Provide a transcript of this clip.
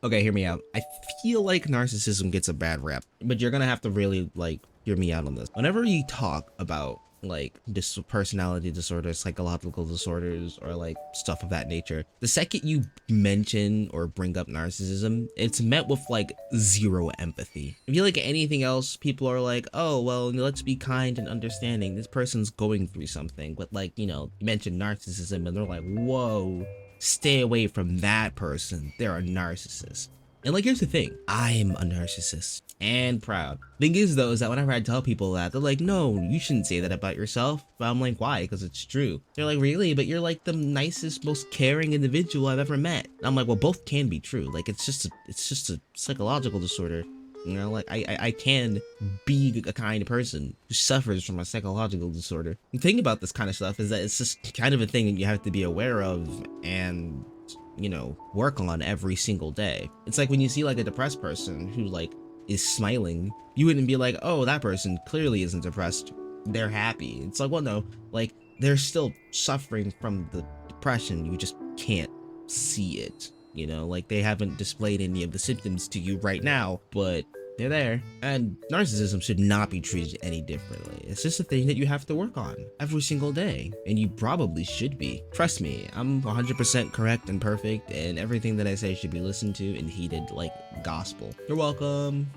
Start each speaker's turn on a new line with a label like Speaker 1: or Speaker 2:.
Speaker 1: Okay, hear me out. I feel like narcissism gets a bad rap, but you're gonna have to really like hear me out on this. Whenever you talk about like this personality disorders, psychological disorders, or like stuff of that nature, the second you mention or bring up narcissism, it's met with like zero empathy. I feel like anything else, people are like, oh, well, let's be kind and understanding. This person's going through something. But like, you mention narcissism and they're like, whoa, stay away from that person. They're a narcissist. And like, here's the thing, I'm a narcissist and proud. Thing is though, is that whenever I tell people that, they're like, no, you shouldn't say that about yourself. But I'm like, why? Because it's true. They're like, really? But you're like the nicest, most caring individual I've ever met. And I'm like, well, both can be true. Like, it's just a psychological disorder. Like I can be a kind person who suffers from a psychological disorder. The thing about this kind of stuff is that it's just kind of a thing that you have to be aware of and work on every single day. It's like when you see like a depressed person who like is smiling, you wouldn't be like, oh, that person clearly isn't depressed, they're happy. It's like, well, no, like they're still suffering from the depression, you just can't see it. Like they haven't displayed any of the symptoms to you right now, but they're there. And narcissism should not be treated any differently. It's just a thing that you have to work on every single day, and you probably should be. Trust me, I'm 100% correct and perfect, and everything that I say should be listened to and heeded like gospel. You're welcome.